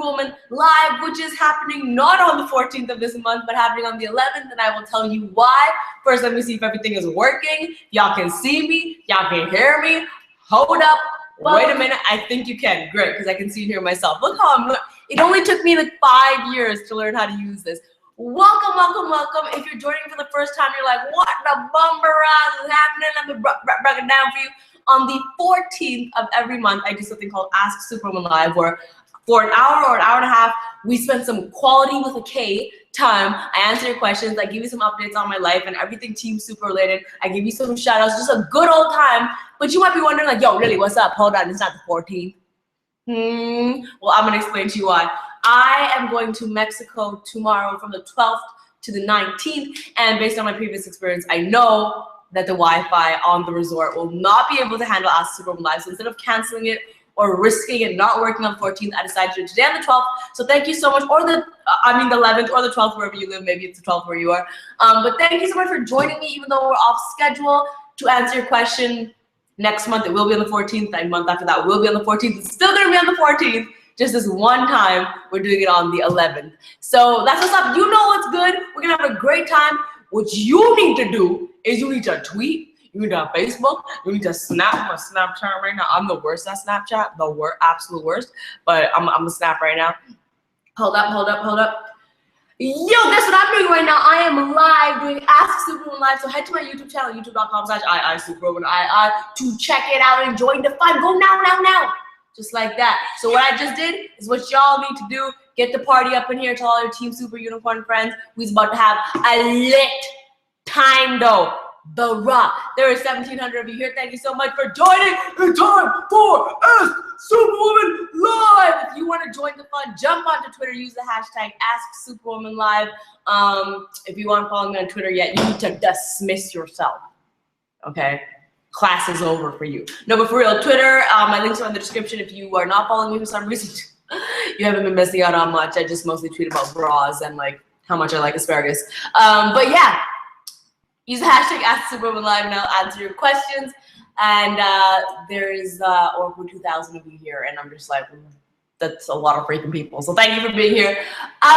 Superwoman Live, which is happening not on the 14th of this month, but happening on the 11th, and I will tell you why. First, let me see if everything is working. Y'all can see me, y'all can hear me. Hold up, wait a minute, I think you can. Great, because I can see and hear myself. Look how I'm, it only took me like 5 years to learn how to use this. Welcome, welcome, welcome. If you're joining for the first time, you're like, what the bumberaz is happening? Let me break it down for you. On the 14th of every month, I do something called Ask Superwoman Live, where for an hour or an hour and a half, we spend some quality with a K time. I answer your questions. I give you some updates on my life and everything Team Super related. I give you some shout outs, just a good old time. But you might be wondering like, yo, Lily, what's up? Hold on, it's not the 14th. Well, I'm gonna explain to you why. I am going to Mexico tomorrow from the 12th to the 19th, and based on my previous experience, I know that the Wi-Fi on the resort will not be able to handle Ask Superwoman Live. So instead of canceling it or risking it not working on the 14th, I decided to do it today on the 12th. So thank you so much, or the 11th or the 12th, wherever you live. Maybe it's the 12th where you are. But thank you so much for joining me, even though we're off schedule. To answer your question, next month it will be on the 14th. The month after that will be on the 14th. It's still gonna be on the 14th. Just this one time, we're doing it on the 11th. So that's what's up. You know what's good. We're gonna have a great time. What you need to do is you need to tweet, you need to have Facebook, you need to snap. I'm on Snapchat right now. I'm the worst at Snapchat, the absolute worst. But I'm a snap right now. Hold up, hold up, hold up. Yo, guess what I'm doing right now? I am live doing Ask Superwoman Live. So head to my YouTube channel, youtube.com/Superwoman to check it out and join the fun. Go now. Just like that. So what I just did is what y'all need to do. Get the party up in here. Tell all your Team Super Unicorn friends. We's about to have a lit time though. The Rock. There are 1,700 of you here. Thank you so much for joining. It's time for Ask Superwoman Live. If you want to join the fun, jump onto Twitter. Use the hashtag Ask Superwoman Live. If you aren't following me on Twitter yet, you need to dismiss yourself. Okay? Class is over for you. No, but for real, Twitter, my links are in the description. If you are not following me for some reason, you haven't been missing out on much. I just mostly tweet about bras and like how much I like asparagus. But yeah, use the hashtag Ask Superwoman Live now, answer your questions. And there's over 2,000 of you here, and I'm just like, that's a lot of freaking people. So thank you for being here.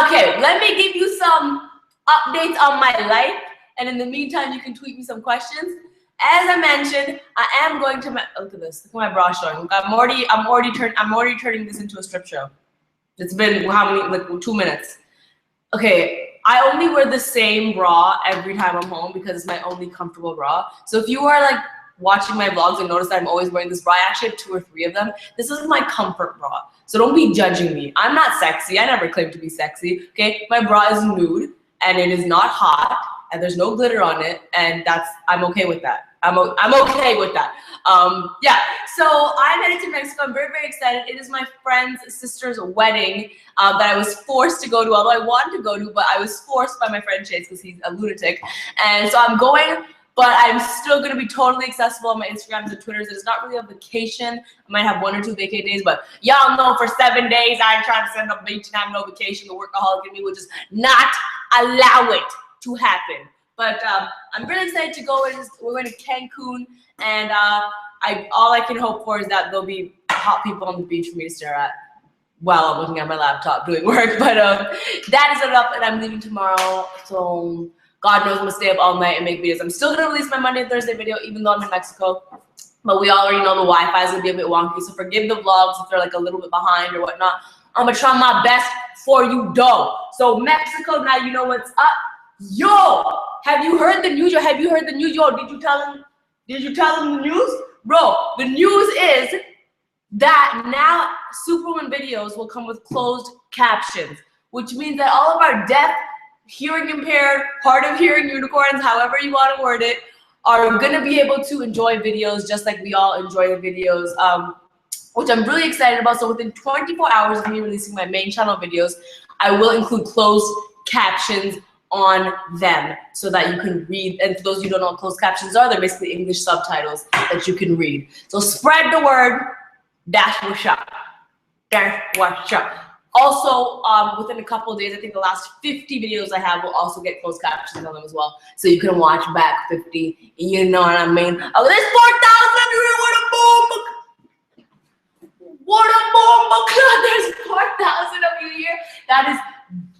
Okay, let me give you some updates on my life, and in the meantime, you can tweet me some questions. As I mentioned, I am going to look at this. Look at my bra showing. Look, I'm already turning this into a strip show. It's been how many, like 2 minutes. Okay, I only wear the same bra every time I'm home because it's my only comfortable bra. So if you are like watching my vlogs and notice that I'm always wearing this bra, I actually have 2 or 3 of them. This is my comfort bra. So don't be judging me. I'm not sexy. I never claimed to be sexy. Okay, my bra is nude and it is not hot and there's no glitter on it, and I'm okay with that. I'm okay with that. Yeah, so I'm headed to Mexico. I'm very, very excited. It is my friend's sister's wedding that I was forced to go to, although I wanted to go to, but I was forced by my friend Chase because he's a lunatic. And so I'm going, but I'm still going to be totally accessible on my Instagrams and Twitters. It's not really a vacation. I might have 1 or 2 vacay days, but y'all know for 7 days I try to send up beach and have no vacation. The workaholic in me will just not allow it to happen. But I'm really excited to go. We're going to Cancun, and all I can hope for is that there'll be hot people on the beach for me to stare at while I'm looking at my laptop doing work. But that is it up, and I'm leaving tomorrow. So God knows I'm gonna stay up all night and make videos. I'm still gonna release my Monday and Thursday video, even though I'm in Mexico. But we already know the Wi-Fi is gonna be a bit wonky, so forgive the vlogs if they're like a little bit behind or whatnot. I'm gonna try my best for you, though. So Mexico, now you know what's up. Yo, have you heard the news? Yo, have you heard the news? Yo, did you tell them the news? Bro, the news is that now Superwoman videos will come with closed captions, which means that all of our deaf, hearing impaired, hard of hearing unicorns, however you want to word it, are gonna be able to enjoy videos just like we all enjoy the videos, which I'm really excited about. So within 24 hours of me releasing my main channel videos, I will include closed captions on them so that you can read. And for those of you who don't know what closed captions are, they're basically English subtitles that you can read. So spread the word. That's what's up. That's what's up. Also, within a couple of days, I think the last 50 videos I have will also get closed captions on them as well. So you can watch back 50, you know what I mean? Oh, there's 4,000 of you here with a boom! What a bomba club! There's 4,000 of you here. That is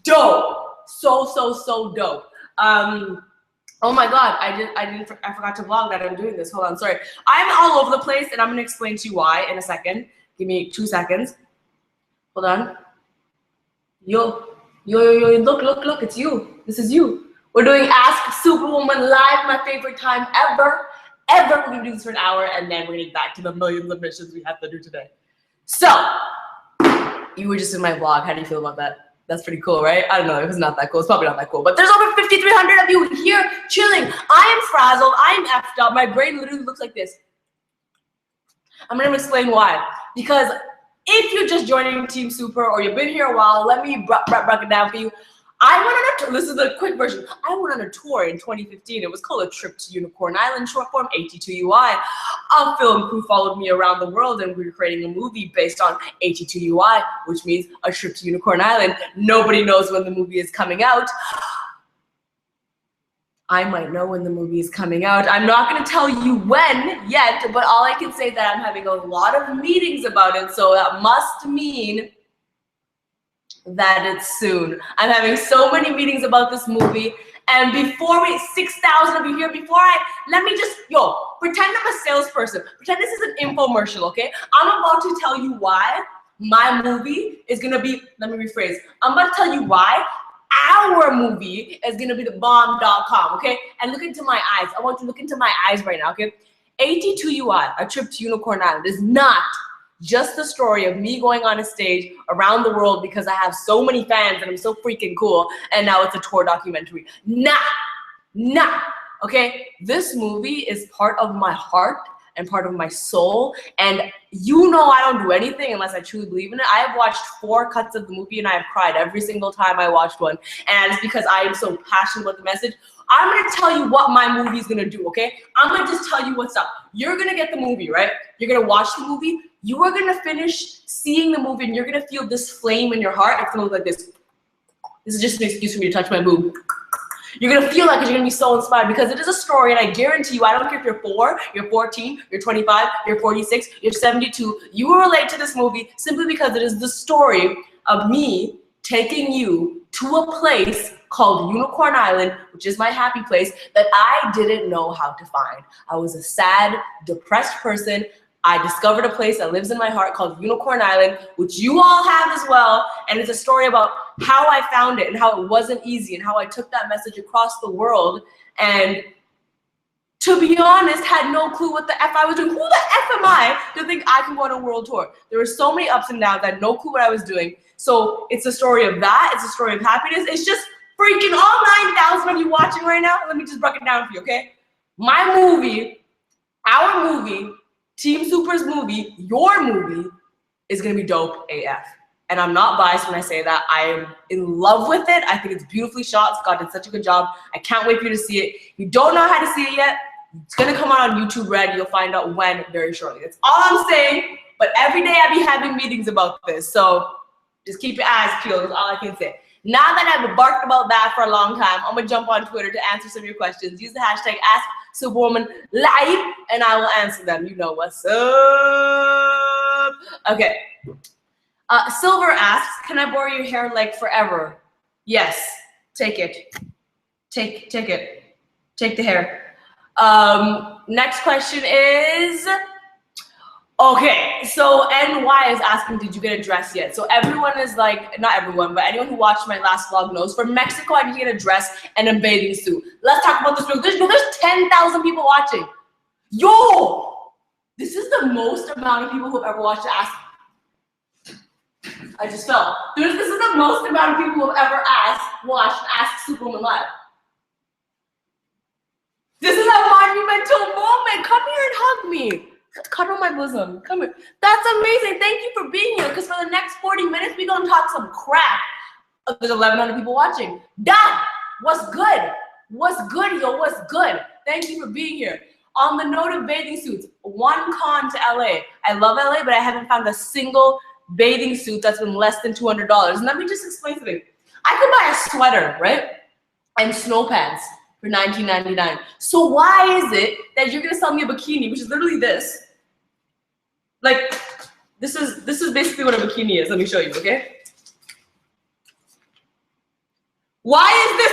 dope. So dope. Oh my God, I forgot to vlog that I'm doing this. Hold on, sorry. I'm all over the place and I'm gonna explain to you why in a second. Give me 2 seconds. Hold on. Yo, look, it's you. This is you. We're doing Ask Superwoman live, my favorite time ever. We're gonna do this for an hour and then we're gonna get back to the millions of missions we have to do today. So, you were just in my vlog. How do you feel about that? That's pretty cool, right? I don't know, it was not that cool. It's probably not that cool. But there's over 5,300 of you here chilling. I am frazzled, I am effed up. My brain literally looks like this. I'm gonna explain why. Because if you're just joining Team Super or you've been here a while, let me break it down for you. I went on a tour. This is the quick version. I went on a tour in 2015. It was called A Trip to Unicorn Island, short form AT2UI. A film crew followed me around the world and we were creating a movie based on AT2UI, which means A Trip to Unicorn Island. Nobody knows when the movie is coming out. I might know when the movie is coming out. I'm not going to tell you when yet, but all I can say is that I'm having a lot of meetings about it, so that must mean that it's soon. I'm having so many meetings about this movie, and before 6,000 of you here, let me just, pretend I'm a salesperson. Pretend this is an infomercial, okay? I'm about to tell you why my movie is gonna be, let me rephrase. I'm about to tell you why our movie is gonna be the bomb.com, okay? And look into my eyes. I want you to look into my eyes right now, okay? AT2UI, A Trip to Unicorn Island, is not just the story of me going on a stage around the world because I have so many fans and I'm so freaking cool, and now it's a tour documentary. Nah, okay? This movie is part of my heart and part of my soul, and you know I don't do anything unless I truly believe in it. I have watched 4 cuts of the movie and I have cried every single time I watched one, and it's because I am so passionate about the message. I'm gonna tell you what my movie is gonna do, okay? I'm gonna just tell you what's up. You're gonna get the movie, right? You're gonna watch the movie. You are gonna finish seeing the movie and you're gonna feel this flame in your heart. It's gonna look like this. This is just an excuse for me to touch my boob. You're gonna feel like it, you're gonna be so inspired because it is a story, and I guarantee you, I don't care if you're 4, you're 14, you're 25, you're 46, you're 72, you will relate to this movie simply because it is the story of me taking you to a place called Unicorn Island, which is my happy place that I didn't know how to find. I was a sad, depressed person. I discovered a place that lives in my heart called Unicorn Island, which you all have as well, and it's a story about how I found it and how it wasn't easy and how I took that message across the world, and to be honest, had no clue what the F I was doing. Who the F am I to think I can go on a world tour? There were so many ups and downs, I had no clue what I was doing. So it's a story of that, it's a story of happiness. It's just freaking all 9,000 of you watching right now. Let me just break it down for you, okay? My movie, our movie, Team Super's movie, your movie, is gonna be dope AF. And I'm not biased when I say that. I am in love with it. I think it's beautifully shot. Scott did such a good job. I can't wait for you to see it. If you don't know how to see it yet, it's gonna come out on YouTube Red. You'll find out when very shortly. That's all I'm saying. But every day I be having meetings about this. So just keep your eyes peeled, is all I can say. Now that I've barked about that for a long time, I'm gonna jump on Twitter to answer some of your questions. Use the hashtag #AskSuperwomanLive and I will answer them. You know what's up. Okay. Silver asks, can I borrow your hair like forever? Yes, take it. Take it. Take the hair. Next question is, okay, so NY is asking, did you get a dress yet? So everyone is like, not everyone, but anyone who watched my last vlog knows, for Mexico, I did get a dress and a bathing suit. Let's talk about this real quick. There's 10,000 people watching. Yo, this is the most amount of people who have ever watched it. I just fell. This is the most amount of people who have ever watched Ask Superwoman Live. This is a monumental moment. Come here and hug me. Cuddle my bosom. Come here. That's amazing. Thank you for being here, because for the next 40 minutes, we're going to talk some crap. There's 1,100 people watching. Done. What's good? What's good, yo? What's good? Thank you for being here. On the note of bathing suits, one con to LA. I love LA, but I haven't found a single bathing suit that's been less than $200. And let me just explain something. I could buy a sweater, right? And snow pants for $19.99. So why is it that you're gonna sell me a bikini, which is literally this? Like, This is basically what a bikini is. Let me show you, okay? Why is this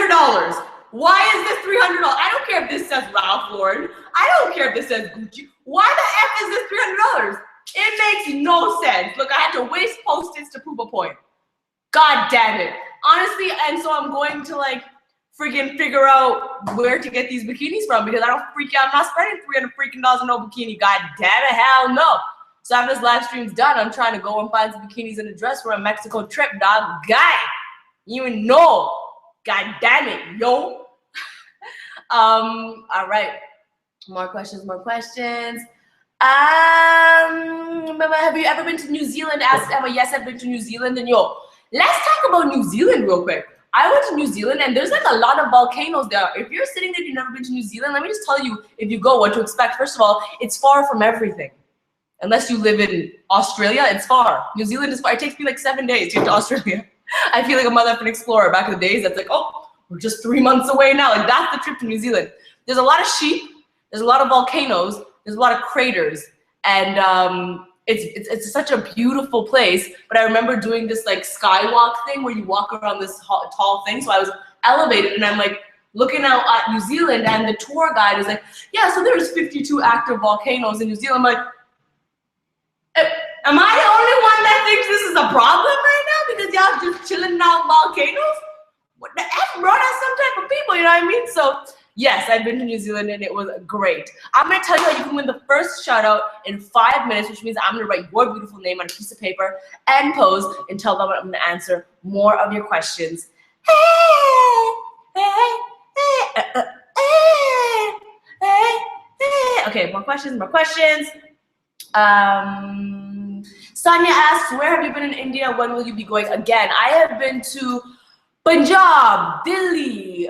$300? Why is this $300? I don't care if this says Ralph Lauren. I don't care if this says Gucci. Why the F is this $300? It makes no sense. Look, I had to waste Post-its to prove a point. God damn it. Honestly, and so I'm going to like freaking figure out where to get these bikinis from because I don't freak out. I'm not spending $300 freaking on no bikini. God damn it, hell no. So after this live stream's done, I'm trying to go and find some bikinis and a dress for a Mexico trip, dog. Guy, you know. God damn it, yo. All right. More questions. Have you ever been to New Zealand? Asked Emma. Yes, I've been to New Zealand. And yo, let's talk about New Zealand real quick. I went to New Zealand and there's like a lot of volcanoes there. If you're sitting there and you've never been to New Zealand, let me just tell you, if you go, what to expect. First of all, it's far from everything. Unless you live in Australia, it's far. New Zealand is far. It takes me like 7 days to get to Australia. I feel like a motherfucking explorer back in the days that's like, oh, we're just 3 months away now. Like that's the trip to New Zealand. There's a lot of sheep. There's a lot of volcanoes. There's a lot of craters. And it's such a beautiful place. But I remember doing this like skywalk thing where you walk around this tall thing. So I was elevated and I'm like looking out at New Zealand and the tour guide is like, yeah, so there's 52 active volcanoes in New Zealand. I'm like, am I the only one that thinks this is a problem right now? Because y'all just chilling out volcanoes? What the F, bro? That's some type of people, you know what I mean? So yes, I've been to New Zealand and it was great. I'm gonna tell you how you can win the first shout out in 5 minutes, which means I'm gonna write your beautiful name on a piece of paper and pose and tell them I'm gonna answer more of your questions. Okay, more questions. Sonia asks, where have you been in India? When will you be going again? I have been to Punjab, Delhi,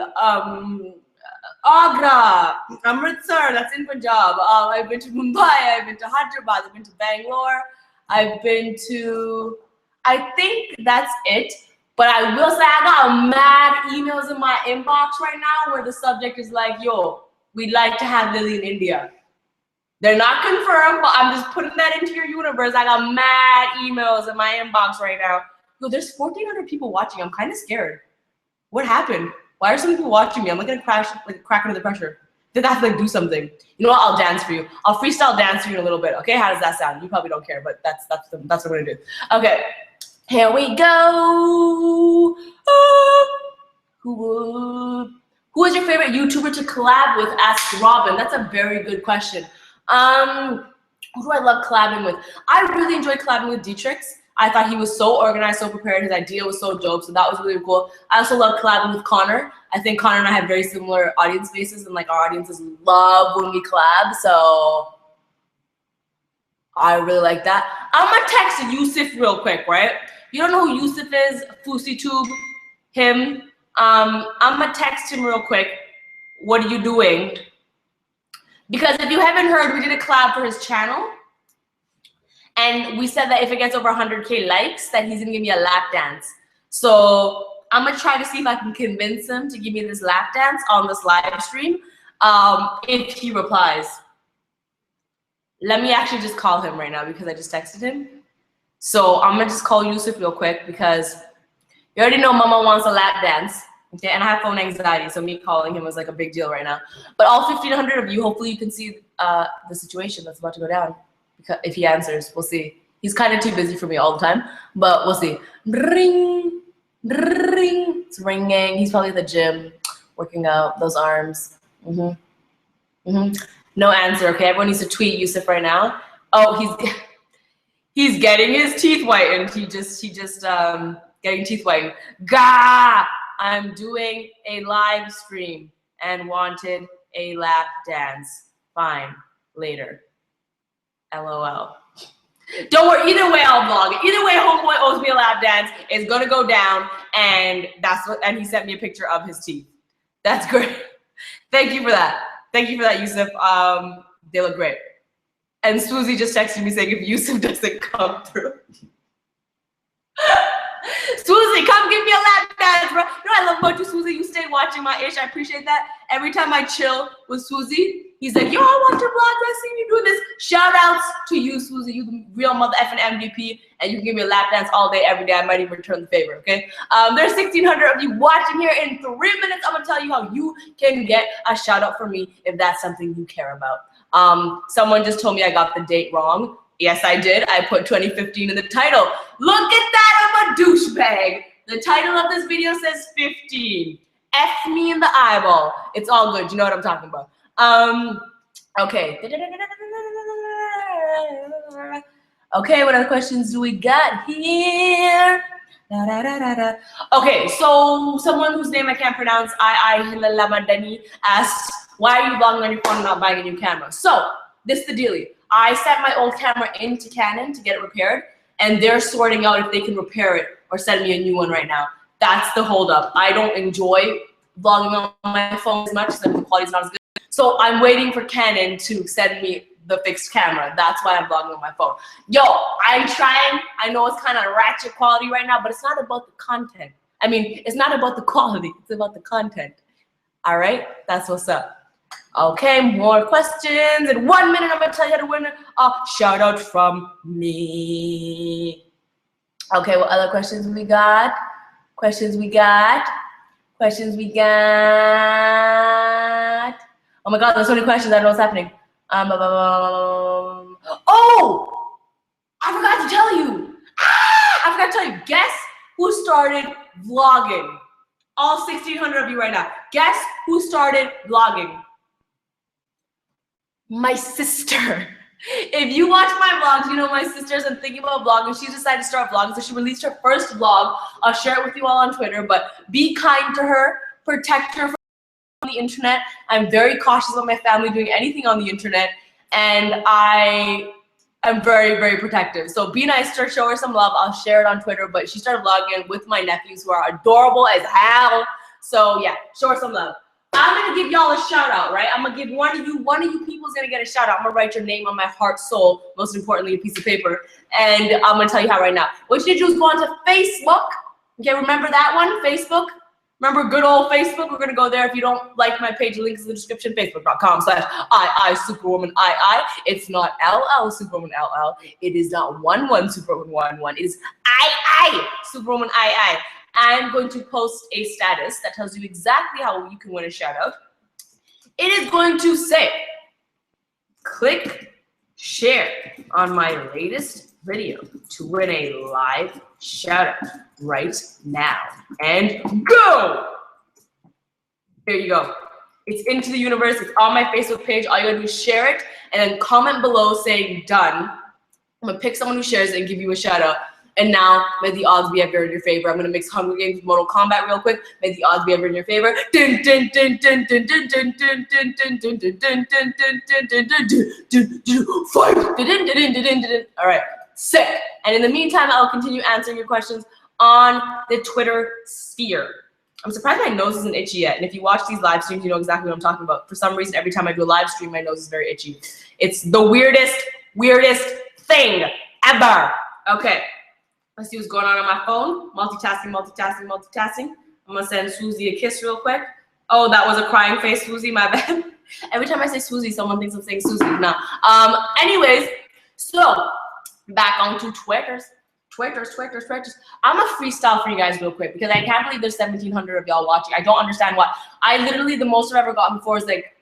Agra, Amritsar, that's in Punjab. I've been to Mumbai, I've been to Hyderabad, I've been to Bangalore, I've been to, I think that's it. But I will say I got mad emails in my inbox right now where the subject is like, yo, we'd like to have Lily in India. They're not confirmed, but I'm just putting that into your universe. I got mad emails in my inbox right now. Yo, there's 1,400 people watching. I'm kind of scared. What happened? Why are so many people watching me? I'm like gonna crash, like crack under the pressure. I think I have to like do something. You know what? I'll dance for you. I'll freestyle dance for you in a little bit. Okay? How does that sound? You probably don't care, but that's what I'm gonna do. Okay. Here we go. Who is your favorite YouTuber to collab with? Asked Robin. That's a very good question. Who do I love collabing with? I really enjoyed collabing with Dietrich. I thought he was so organized, so prepared. His idea was so dope, so that was really cool. I also love collabing with Connor. I think Connor and I have very similar audience bases, and like our audiences love when we collab, so I really like that. I'm gonna text Yusuf real quick, right? You don't know who Yusuf is? FouseyTube, him. I'm gonna text him real quick. What are you doing? Because if you haven't heard, we did a collab for his channel. And we said that if it gets over 100K likes, that he's gonna give me a lap dance. So I'm gonna try to see if I can convince him to give me this lap dance on this live stream, if he replies. Let me actually just call him right now because I just texted him. So I'm gonna just call Yusuf real quick because you already know Mama wants a lap dance. Okay, and I have phone anxiety, so me calling him is like a big deal right now. But all 1,500 of you, hopefully you can see the situation that's about to go down. Because if he answers, we'll see. He's kind of too busy for me all the time, but we'll see. Ring, ring, it's ringing. He's probably at the gym, working out those arms. No answer. Okay, everyone needs to tweet Yusuf right now. Oh, he's getting his teeth whitened. He just getting teeth whitened. Gah! I'm doing a live stream and wanted a lap dance. Fine, later. LOL. Don't worry, either way I'll vlog it. Either way, homeboy owes me a lap dance. It's gonna go down, and and he sent me a picture of his teeth. That's great. Thank you for that. Thank you for that, Yusuf. They look great. And Susie just texted me saying if Yusuf doesn't come through. Susie, come give me a lap dance, bro. You know I love about you, Susie. You stayed watching my ish. I appreciate that. Every time I chill with Susie, He's like, yo, I watch your vlogs. I seen you doing this. Shout outs to you, Susie. You the real mother effing MVP, and you can give me a lap dance all day, every day. I might even return the favor, okay? There's 1,600 of you watching here. In 3 minutes, I'm gonna tell you how you can get a shout out from me if that's something you care about. Someone just told me I got the date wrong. Yes, I did. I put 2015 in the title. Look at that, I'm a douchebag. The title of this video says 15. F me in the eyeball. It's all good. You know what I'm talking about. Okay. Okay, what other questions do we got here? Okay, so someone whose name I can't pronounce, Hilamadani, asked, why are you vlogging on your phone and not buying a new camera? So, this is the dealie. I sent my old camera into Canon to get it repaired, and they're sorting out if they can repair it or send me a new one right now. That's the holdup. I don't enjoy vlogging on my phone as much because the quality's not as good. So I'm waiting for Canon to send me the fixed camera. That's why I'm vlogging on my phone. Yo, I'm trying. I know it's kind of ratchet quality right now, but it's not about the content. I mean, it's not about the quality. It's about the content. All right? That's what's up. Okay, more questions. In 1 minute, I'm going to tell you how to win a shout out from me. Okay, what other questions we got? Questions we got? Oh my God, there's so many questions. I don't know what's happening. Oh, I forgot to tell you. I forgot to tell you. Guess who started vlogging? All 1,600 of you right now. Guess who started vlogging? My sister. If you watch my vlogs, you know my sister's been thinking about vlogging. She decided to start vlogging, so she released her first vlog. I'll share it with you all on Twitter, but be kind to her, protect her from the internet. I'm very cautious of my family doing anything on the internet, and I am very, very protective. So be nice to her, show her some love. I'll share it on Twitter, but she started vlogging with my nephews who are adorable as hell. So yeah, show her some love. I'm gonna give y'all a shout out, right? I'm gonna give one of you people is gonna get a shout out. I'm gonna write your name on my heart, soul, most importantly, a piece of paper. And I'm gonna tell you how right now. What you need to do is go onto Facebook. Okay, remember that one, Facebook? Remember good old Facebook? We're gonna go there. If you don't like my page, the link is in the description, facebook.com/I Superwoman II. It's not LL Superwoman LL. It is not 11 Superwoman 11. It is I Superwoman II. I'm going to post a status that tells you exactly how you can win a shout out. It is going to say, click share on my latest video to win a live shout out right now. And go! There you go. It's into the universe. It's on my Facebook page. All you gotta do is share it and then comment below saying done. I'm gonna pick someone who shares it and give you a shout out. And now, may the odds be ever in your favor. I'm gonna mix Hunger Games with Mortal Kombat real quick. May the odds be ever in your favor. Fight! All right, sick. And in the meantime, I'll continue answering your questions on the Twitter sphere. I'm surprised my nose isn't itchy yet. And if you watch these live streams, you know exactly what I'm talking about. For some reason, every time I do a live stream, my nose is very itchy. It's the weirdest thing ever. Okay. Let's see what's going on my phone. Multitasking. I'm gonna send Susie a kiss real quick. Oh, that was a crying face, Susie, my bad. Every time I say Susie, someone thinks I'm saying Susie. No. Anyways, so back onto Twitters. I'm gonna freestyle for you guys real quick because I can't believe there's 1,700 of y'all watching. I don't understand why. I literally, the most I've ever gotten before is like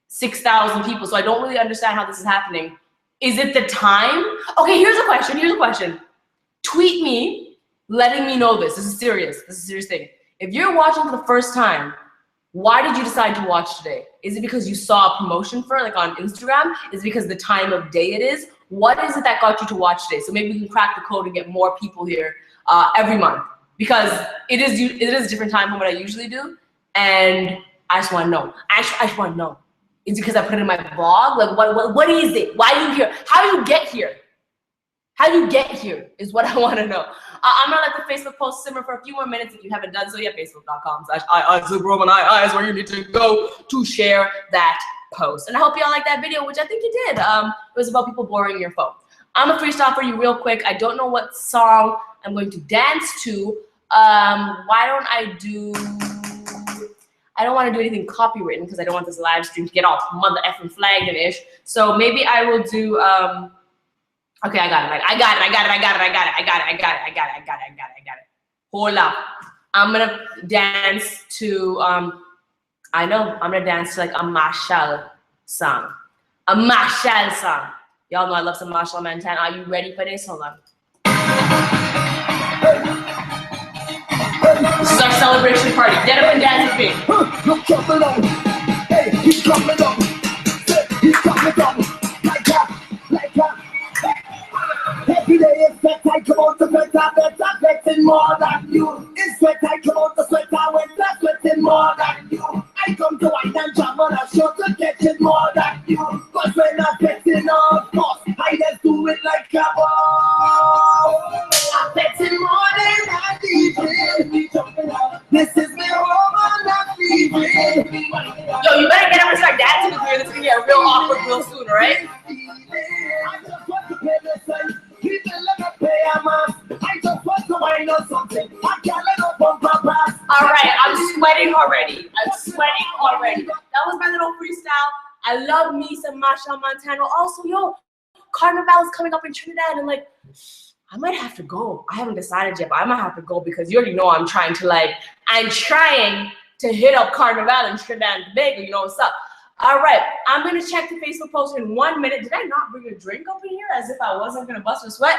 6,000 people. So I don't really understand how this is happening. Is it the time? Okay, here's a question. Tweet me, letting me know this. This is serious. This is a serious thing. If you're watching for the first time, why did you decide to watch today? Is it because you saw a promotion for it, like on Instagram? Is it because the time of day it is? What is it that got you to watch today? So maybe we can crack the code and get more people here every month, because it is a different time from what I usually do, and I just want to know. I just want to know. Is it because I put it in my vlog? Like what is it? Why are you here? How do you get here? How you get here is what I want to know. I'm gonna let the Facebook post simmer for a few more minutes. If you haven't done so yet, facebook.com/Superwoman II is where you need to go to share that post. And I hope y'all like that video, which I think you did. It was about people borrowing your phone. I'm gonna freestyle for you real quick. I don't know what song I'm going to dance to. Why don't I do I don't want to do anything copywritten because I don't want this live stream to get all mother effing flagged and ish. So maybe I will do, okay, I got it. Hold up. I'm gonna dance to, I know, I'm gonna dance to like a Marshall song. A Marshall song. Y'all know I love some Marshall Montana. Are you ready for this? Hold on. This is our celebration party. Get up and dance with me. Look coming on. Hey, he's coming on. He's coming on. Like that. Every day is sweat, I come out to sweat, I'm sweating more than you. It's sweat, I come out to sweat, I'm sweating more than you. I come to wine and jam on a show to catch it more than you. Cause when I'm sweating off course, I just do it like a ball. I'm sweating more than I need. This is me woman, I'm leaving. Yo, you better get up and start dancing with me or this is gonna get real awkward real soon, alright? Alright, I'm sweating already. That was my little freestyle. I love me some Marshall Montana. Also, yo, Carnival is coming up in Trinidad and like, I might have to go. I haven't decided yet, but I might have to go because you already know I'm trying to hit up Carnival in Trinidad and Tobago. You know what's up. All right, I'm gonna check the Facebook post in 1 minute. Did I not bring a drink up in here as if I wasn't gonna bust a sweat?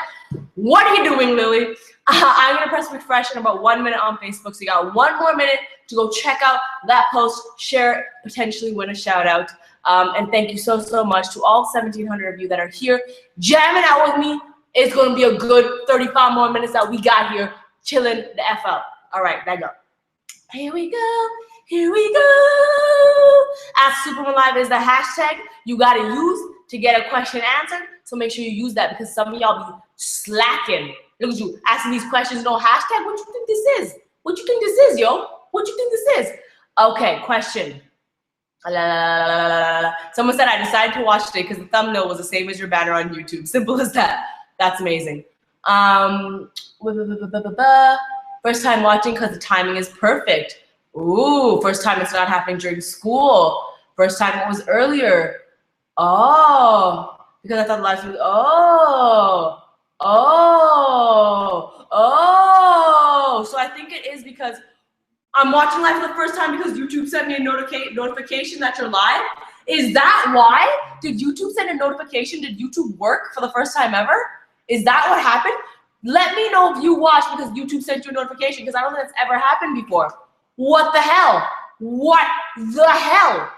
What are you doing, Lily? I'm gonna press refresh in about 1 minute on Facebook. So you got 1 more minute to go check out that post, share it, potentially win a shout out. And thank you so much to all 1,700 of you that are here jamming out with me. It's gonna be a good 35 more minutes that we got here chilling the F out. All right, back up. Here we go. Ask Superwoman Live is the hashtag you gotta use to get a question answered. So make sure you use that because some of y'all be slacking. Look at you asking these questions, no hashtag. What you think this is? What you think this is, yo? What you think this is? Okay, question. Someone said I decided to watch today because the thumbnail was the same as your banner on YouTube. Simple as that. That's amazing. First time watching because the timing is perfect. Ooh, first time it's not happening during school. First time it was earlier. Oh, because I thought the live stream was, so I think it is because I'm watching live for the first time because YouTube sent me a notification that you're live. Is that why? Did YouTube send a notification? Did YouTube work for the first time ever? Is that what happened? Let me know if you watched because YouTube sent you a notification because I don't think that's ever happened before. What the hell? What the hell?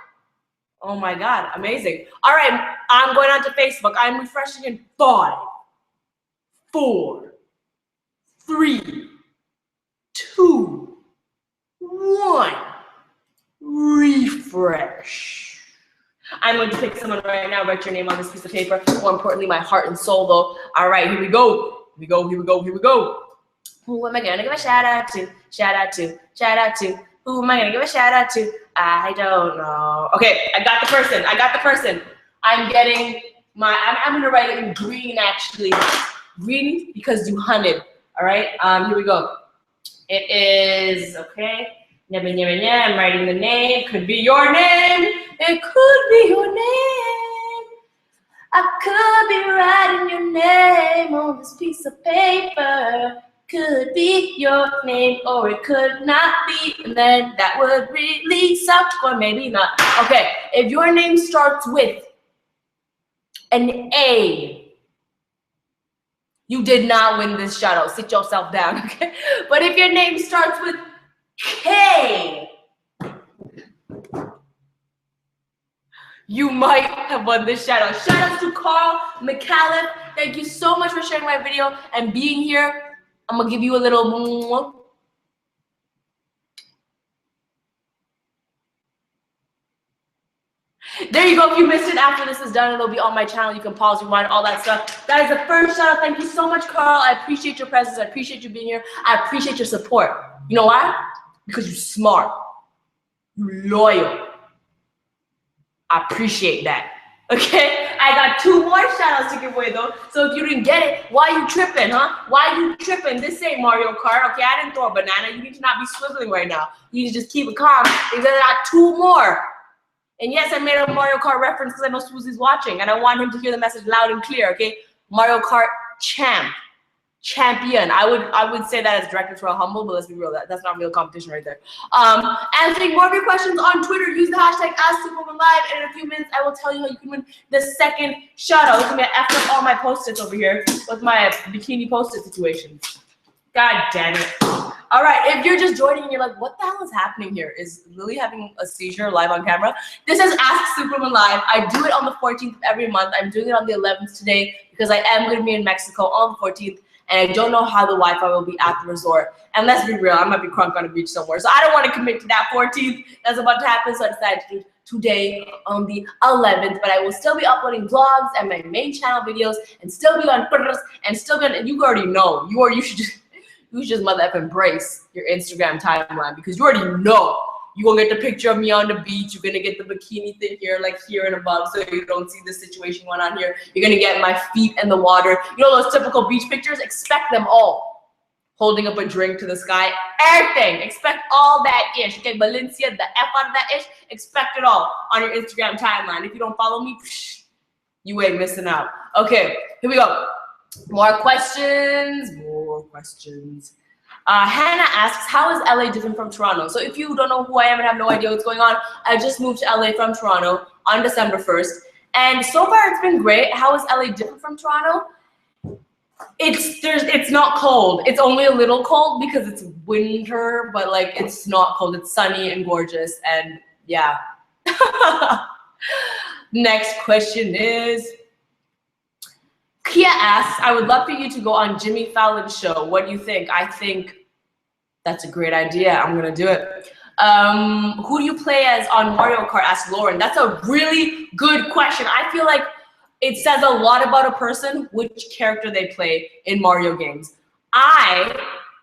Oh my God, amazing. All right, I'm going on to Facebook. I'm refreshing in 5, 4, 3, 2, 1. Refresh. I'm going to pick someone right now, write your name on this piece of paper. More importantly, my heart and soul though. All right, here we go. Who am I gonna give a shout out to? Who am I gonna give a shout out to? I don't know. Okay, I got the person. I'm getting I'm gonna write it in green actually. Green because you hunted. All right, here we go. It is, okay. I'm writing the name. Could be your name. It could be your name. I could be writing your name on this piece of paper. Could be your name or it could not be. And then that would really suck or maybe not. Okay, if your name starts with an A, you did not win this shout out. Sit yourself down, okay? But if your name starts with K, you might have won this shout out. Shout out to Carl McCallum. Thank you so much for sharing my video and being here. I'm gonna give you a little. There you go. If you missed it after this is done, it'll be on my channel. You can pause, rewind, all that stuff. That is the first shout out. Thank you so much, Carl. I appreciate your presence. I appreciate you being here. I appreciate your support. You know why? Because you're smart. You're loyal. I appreciate that. Okay, I got 2 more shout outs to give away though. So if you didn't get it, why you tripping, huh? Why you tripping? This ain't Mario Kart. Okay, I didn't throw a banana. You need to not be swiveling right now. You need to just keep it calm because I got 2 more. And yes, I made a Mario Kart reference because I know Susie's watching and I want him to hear the message loud and clear, okay? Mario Kart champion. I would say that as directed to a humble, but let's be real, that's not real competition right there. Answering more of your questions on Twitter, use the hashtag #SuperwomanLive, and in a few minutes I will tell you how you can win the second shout out. Look at me, I effed up all my post-its over here with my bikini post-it situation. God damn it. All right, if you're just joining and you're like, what the hell is happening here? Is Lily having a seizure live on camera? This is Ask Superwoman Live. I do it on the 14th of every month. I'm doing it on the 11th today because I am going to be in Mexico on the 14th. And I don't know how the Wi-Fi will be at the resort. And let's be real, I might be crunk on a beach somewhere. So I don't want to commit to that 14th. That's about to happen. So I decided to do today on the 11th. But I will still be uploading vlogs and my main channel videos and still be on Twitter and still gonna, and you already know, you should just mother effing embrace your Instagram timeline because you already know you're gonna get the picture of me on the beach. You're gonna get the bikini thing here, like here and above, so you don't see the situation going on here. You're gonna get my feet in the water. You know those typical beach pictures? Expect them all. Holding up a drink to the sky, everything. Expect all that ish. Okay, Valencia, the F out of that ish. Expect it all on your Instagram timeline. If you don't follow me, you ain't missing out. Okay, here we go. More questions. Hannah asks, how is LA different from Toronto? So if you don't know who I am and have no idea what's going on, I just moved to LA from Toronto on December 1st. And so far it's been great. How is LA different from Toronto? It's not cold. It's only a little cold because it's winter, but like it's not cold. It's sunny and gorgeous and yeah. Next question is, Kia asks, I would love for you to go on Jimmy Fallon's show. What do you think? I think that's a great idea. I'm gonna do it. Who do you play as on Mario Kart? Asks Lauren. That's a really good question. I feel like it says a lot about a person which character they play in Mario games. I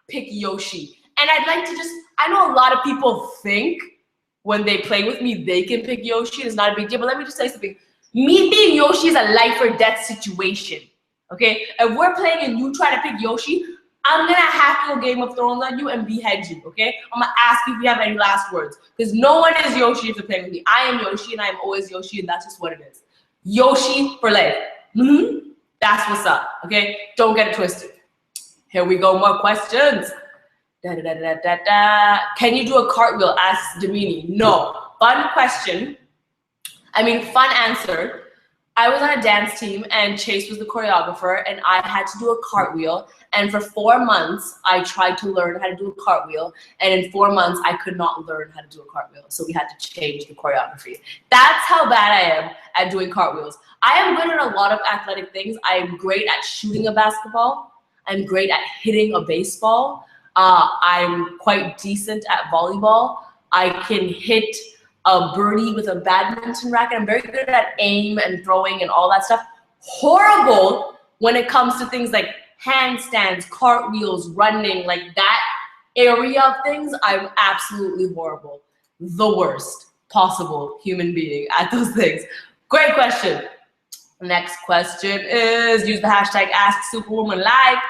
pick Yoshi. And I'd like to I know a lot of people think when they play with me, they can pick Yoshi. It's not a big deal, but let me just say something. Me being Yoshi is a life or death situation. Okay, if we're playing and you try to pick Yoshi, I'm gonna have to go Game of Thrones on you and behead you, okay? I'm gonna ask you if you have any last words. Because no one is Yoshi if you're playing with me. I am Yoshi and I am always Yoshi and that's just what it is. Yoshi for life. That's what's up, okay? Don't get it twisted. Here we go, more questions. Can you do a cartwheel? Asks Damini. No. Fun question. Fun answer. I was on a dance team and Chase was the choreographer and I had to do a cartwheel. And for 4 months, I tried to learn how to do a cartwheel. And in 4 months, I could not learn how to do a cartwheel. So we had to change the choreography. That's how bad I am at doing cartwheels. I am good at a lot of athletic things. I am great at shooting a basketball. I'm great at hitting a baseball. I'm quite decent at volleyball. I can hit a birdie with a badminton racket. I'm very good at aim and throwing and all that stuff. Horrible when it comes to things like handstands, cartwheels, running, like that area of things. I'm absolutely horrible. The worst possible human being at those things. Great question. Next question is, use the hashtag #AskSuperwomanLive.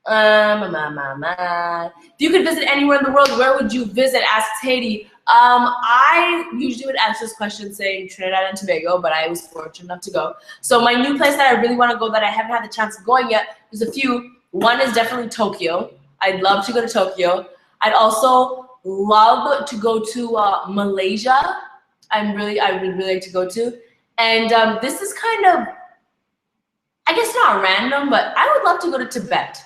If you could visit anywhere in the world, where would you visit? Asks Haiti. I usually would answer this question saying Trinidad and Tobago, but I was fortunate enough to go. So my new place that I really want to go that I haven't had the chance of going yet, there's a few. One is definitely Tokyo. I'd love to go to Tokyo. I'd also love to go to Malaysia. I would really like to go to. And this is kind of, I guess not random, but I would love to go to Tibet.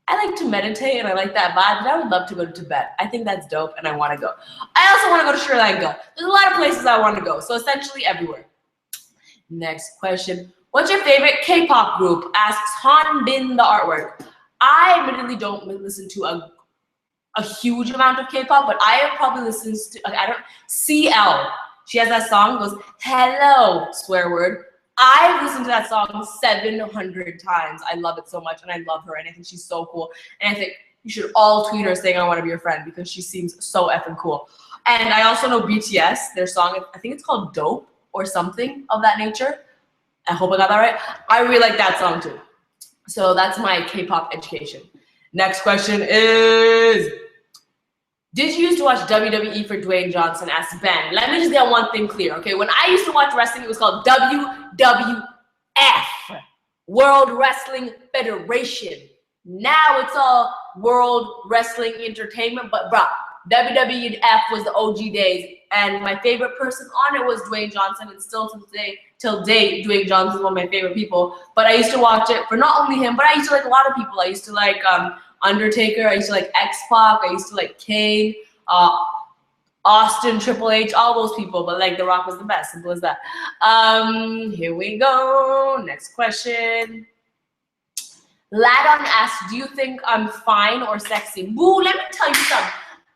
I like to meditate and I like that vibe, but I would love to go to Tibet. I think that's dope and I want to go. I also want to go to Sri Lanka. There's a lot of places I want to go, so essentially everywhere. Next question. What's your favorite K-pop group? Asks Han Bin the artwork. I admittedly don't listen to a huge amount of K-pop, but I have probably listened to, CL. She has that song, goes, hello, swear word. I've listened to that song 700 times. I love it so much, and I love her, and I think she's so cool. And I think you should all tweet her saying I want to be your friend because she seems so effing cool. And I also know BTS, their song, I think it's called Dope or something of that nature. I hope I got that right. I really like that song too. So that's my K-pop education. Next question is, did you used to watch WWE for Dwayne Johnson as Ben? Let me just get one thing clear, okay? When I used to watch wrestling, it was called WWF, World Wrestling Federation. Now it's all World Wrestling Entertainment, but bruh, WWF was the OG days, and my favorite person on it was Dwayne Johnson, and still till date, Dwayne Johnson is one of my favorite people. But I used to watch it for not only him, but I used to like a lot of people. I used to like Undertaker, I used to like X-Pac, I used to like Kane, Austin, Triple H, all those people, but like The Rock was the best, simple as that. Here we go, next question. Ladon asks, do you think I'm fine or sexy? Boo, let me tell you something.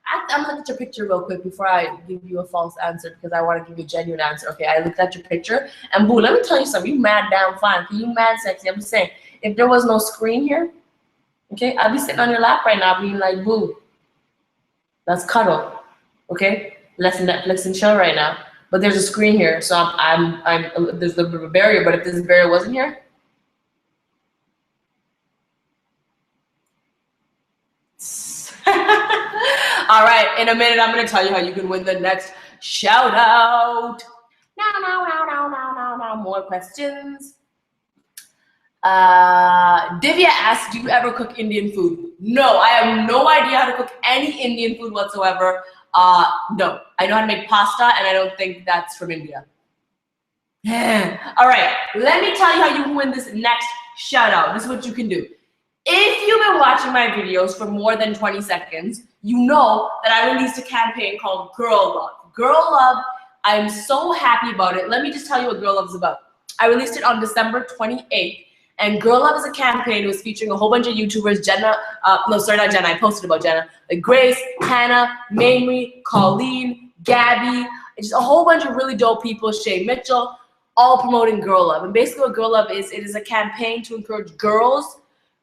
I'm gonna look at your picture real quick before I give you a false answer because I want to give you a genuine answer. Okay, I looked at your picture and boo, let me tell you something. You mad damn fine. You mad sexy. I'm just saying, if there was no screen here, okay, I'd be sitting on your lap right now being like, boo, let's cuddle. Okay, let's Netflix and chill right now. But there's a screen here, so there's a little bit of a barrier. But if this barrier wasn't here, all right, in a minute, I'm going to tell you how you can win the next shout out. Now, more questions. Divya asks, do you ever cook Indian food? No, I have no idea how to cook any Indian food whatsoever. No, I know how to make pasta, and I don't think that's from India. All right, let me tell you how you can win this next shout out. This is what you can do. If you've been watching my videos for more than 20 seconds, you know that I released a campaign called Girl Love. Girl Love, I'm so happy about it. Let me just tell you what Girl Love is about. I released it on December 28th, and Girl Love is a campaign. It was featuring a whole bunch of YouTubers, I posted about Jenna, like Grace, Hannah, Mamrie, Colleen, Gabby, just a whole bunch of really dope people, Shay Mitchell, all promoting Girl Love. And basically what Girl Love is, it is a campaign to encourage girls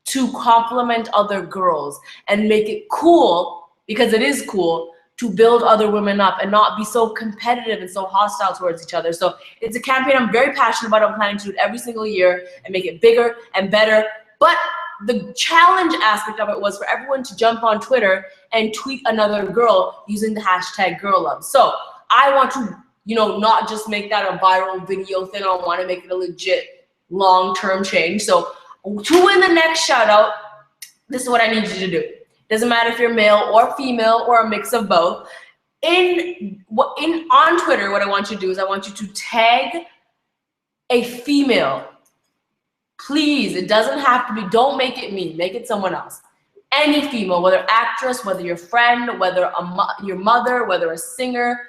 to compliment other girls and make it cool, because it is cool, to build other women up and not be so competitive and so hostile towards each other. So it's a campaign I'm very passionate about. I'm planning to do it every single year and make it bigger and better. But the challenge aspect of it was for everyone to jump on Twitter and tweet another girl using the hashtag #GirlLove. So I want to, not just make that a viral video thing. I want to make it a legit long-term change. So to win the next shout out, this is what I need you to do. Doesn't matter if you're male or female or a mix of both. On Twitter, what I want you to do is I want you to tag a female. Please, it doesn't have to be, don't make it me, make it someone else. Any female, whether actress, whether your friend, whether your mother, whether a singer,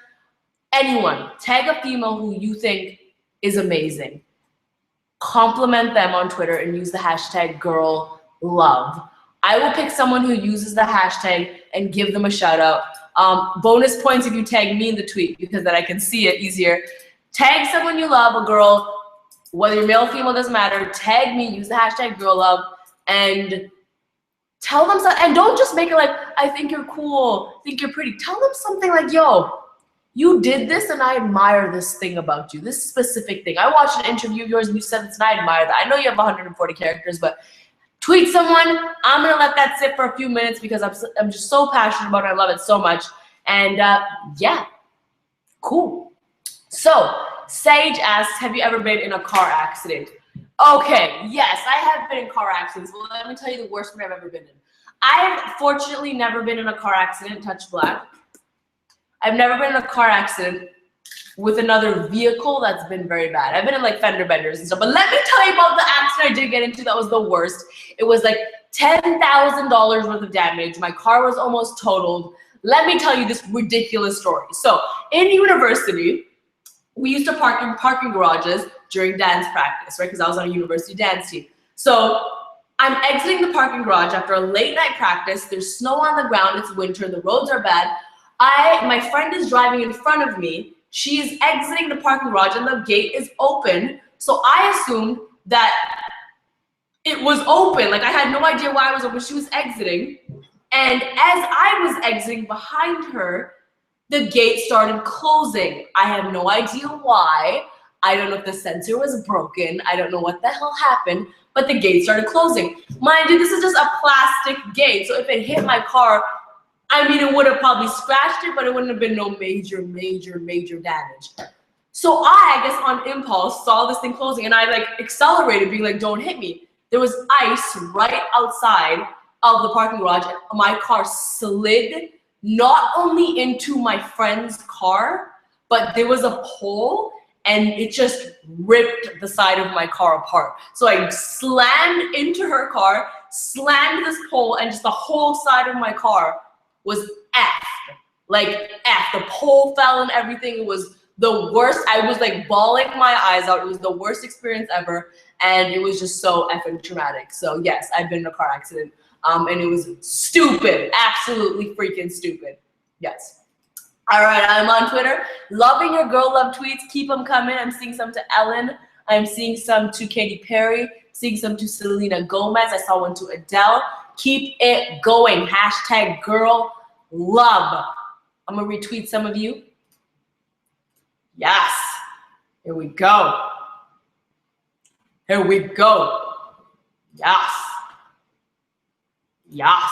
anyone. Tag a female who you think is amazing. Compliment them on Twitter and use the hashtag #GirlLove. I will pick someone who uses the hashtag and give them a shout out. Bonus points if you tag me in the tweet, because then I can see it easier. Tag someone you love, a girl, whether you're male or female, doesn't matter. Tag me, use the hashtag #GirlLove, and tell them something. And don't just make it like, I think you're cool, I think you're pretty. Tell them something like, yo, you did this and I admire this thing about you, this specific thing. I watched an interview of yours and you said this and I admire that. I know you have 140 characters, but tweet someone. I'm gonna let that sit for a few minutes because I'm just so passionate about it. I love it so much. And yeah, cool. So Sage asks, have you ever been in a car accident? Okay, yes, I have been in car accidents. Well, let me tell you the worst one I've ever been in. I have fortunately never been in a car accident, touch black. I've never been in a car accident with another vehicle that's been very bad. I've been in like fender benders and stuff, but let me tell you about the accident I did get into that was the worst. It was like $10,000 worth of damage. My car was almost totaled. Let me tell you this ridiculous story. So in university, we used to park in parking garages during dance practice, right? Because I was on a university dance team. So I'm exiting the parking garage after a late night practice. There's snow on the ground. It's winter. The roads are bad. My friend is driving in front of me. She is exiting the parking garage and the gate is open. So I assumed that it was open. Like I had no idea why it was open. She was exiting. And as I was exiting behind her, the gate started closing. I have no idea why. I don't know if the sensor was broken. I don't know what the hell happened, but the gate started closing. Mind you, this is just a plastic gate. So if it hit my car, I mean, it would have probably scratched it, but it wouldn't have been no major damage. So I guess on impulse, saw this thing closing and I like accelerated, being like, don't hit me. There was ice right outside of the parking garage. My car slid not only into my friend's car, but there was a pole and it just ripped the side of my car apart. So I slammed into her car, slammed this pole, and just the whole side of my car was effed. Like F. The pole fell and everything. It was the worst. I was like bawling my eyes out. It was the worst experience ever. And it was just so effing traumatic. So yes, I've been in a car accident. And it was stupid. Absolutely freaking stupid. Yes. All right, I'm on Twitter. Loving your girl love tweets. Keep them coming. I'm seeing some to Ellen. I'm seeing some to Katy Perry. Seeing some to Selena Gomez. I saw one to Adele. Keep it going. Hashtag girl love. I'm going to retweet some of you. Yes. Here we go. Here we go. Yes. Yes.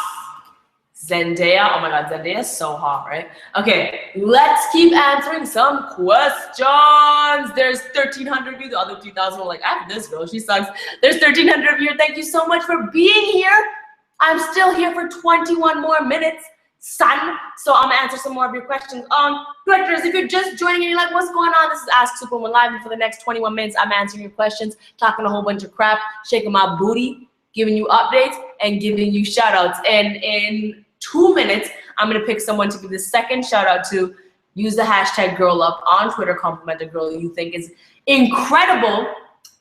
Zendaya. Oh my God, Zendaya is so hot, right? Okay, let's keep answering some questions. There's 1,300 of you. The other 2,000 were like, I have this girl. She sucks. There's 1,300 of you. Thank you so much for being here. I'm still here for 21 more minutes, son. So I'm gonna answer some more of your questions. Directors, if you're just joining and you're like, what's going on? This is Ask Superwoman Live, and for the next 21 minutes, I'm answering your questions, talking a whole bunch of crap, shaking my booty, giving you updates, and giving you shout outs. And in 2 minutes, I'm gonna pick someone to give the second shout out to. Use the hashtag girl up on Twitter, compliment a girl you think is incredible,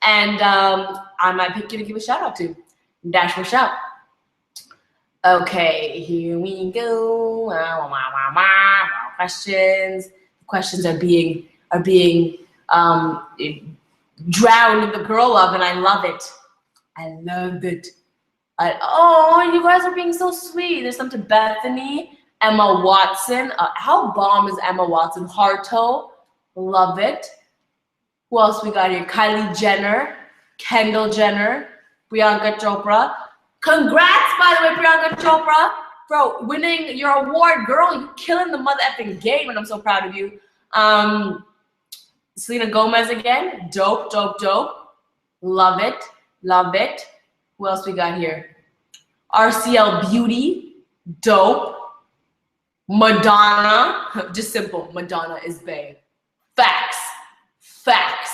and I might pick you to give a shout out to. Dash for shout. Okay, here we go. Questions are being drowned in the girl love, and I love it. I love it. Oh, you guys are being so sweet. There's some to Bethany, Emma Watson. How bomb is Emma Watson? Harto, love it. Who else we got here? Kylie Jenner, Kendall Jenner, Priyanka Chopra. Congrats, by the way, Priyanka Chopra, bro, winning your award, girl. You killing the mother effing game, and I'm so proud of you. Selena Gomez again, dope, dope, dope. Love it, love it. Who else we got here? RCL Beauty, dope. Madonna, just simple. Madonna is babe. Facts, facts.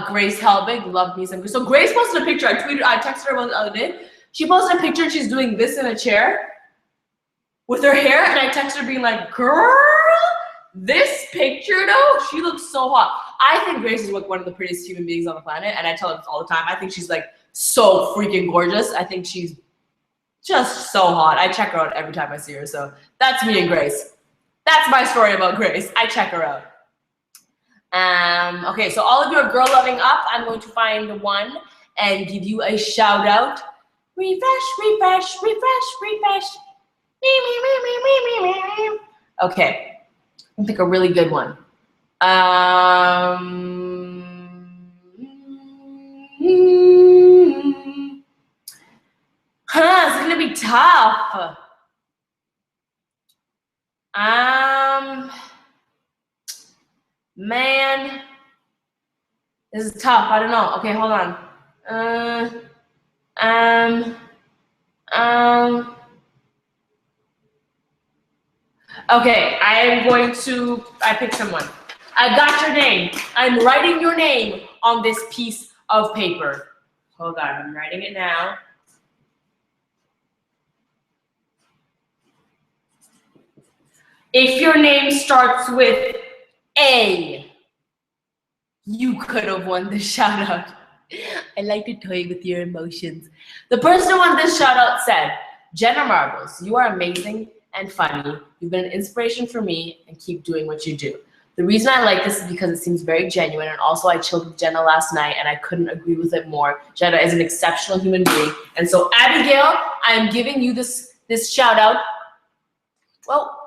Grace Helbig, love me some Grace. So Grace posted a picture. I texted her about the other day. She posted a picture and she's doing this in a chair with her hair, and I texted her being like, girl, this picture though, she looks so hot. I think Grace is like one of the prettiest human beings on the planet, and I tell her this all the time. I think she's like so freaking gorgeous. I think she's just so hot. I check her out every time I see her. So that's me and Grace. That's my story about Grace. I check her out. Okay, so all of you are girl loving up. I'm going to find one and give you a shout out. Refresh, refresh, refresh, refresh. Me. Okay, I'll pick a really good one. It's gonna be tough. Man, this is tough. I don't know. Okay, hold on. Okay, I picked someone. I got your name. I'm writing your name on this piece of paper. Hold on, I'm writing it now. If your name starts with A, you could have won this shout out. I like to toy with your emotions. The person who won this shout out said, Jenna Marbles, you are amazing and funny. You've been an inspiration for me, and keep doing what you do. The reason I like this is because it seems very genuine, and also I chilled with Jenna last night and I couldn't agree with it more. Jenna is an exceptional human being. And so Abigail, I am giving you this shout out. Well,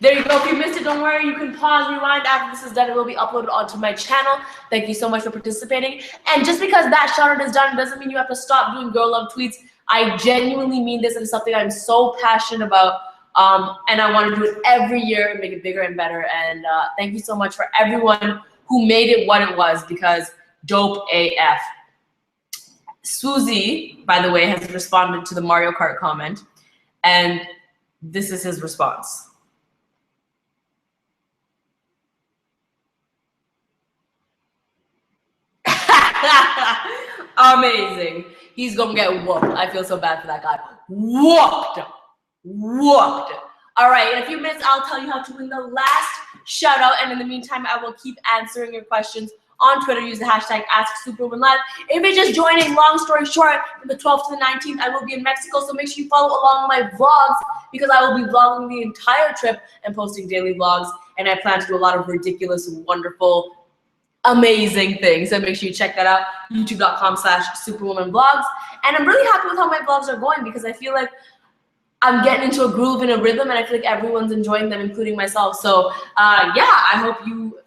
There you go. If you missed it, don't worry. You can pause, rewind. After this is done, it will be uploaded onto my channel. Thank you so much for participating. And just because that shout out is done doesn't mean you have to stop doing girl love tweets. I genuinely mean this. It's something I'm so passionate about. And I want to do it every year and make it bigger and better. And thank you so much for everyone who made it what it was, because dope AF. Susie, by the way, has responded to the Mario Kart comment. And this is his response. Amazing. He's gonna get whooped. I feel so bad for that guy. Whooped. All right, in a few minutes, I'll tell you how to win the last shout out. And in the meantime, I will keep answering your questions on Twitter. Use the hashtag AskSuperwomanLive. If you're just joining, long story short, from the 12th to the 19th, I will be in Mexico. So make sure you follow along my vlogs, because I will be vlogging the entire trip and posting daily vlogs. And I plan to do a lot of ridiculous, wonderful, amazing things. So make sure you check that out, youtube.com/superwomanvlogs. And I'm really happy with how my vlogs are going, because I feel like I'm getting into a groove and a rhythm, and I feel like everyone's enjoying them, including myself. So yeah, I hope you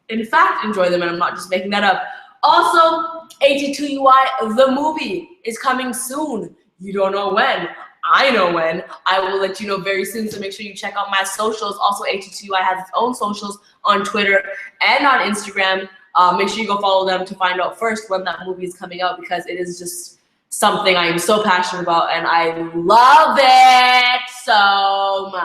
in fact enjoy them, and I'm not just making that up. Also, AT2UI, the movie, is coming soon. You don't know when. I know when. I will let you know very soon, so make sure you check out my socials. Also, AT2UI has its own socials on Twitter and on Instagram. Make sure you go follow them to find out first when that movie is coming out, because it is just something I am so passionate about, and I love it so much.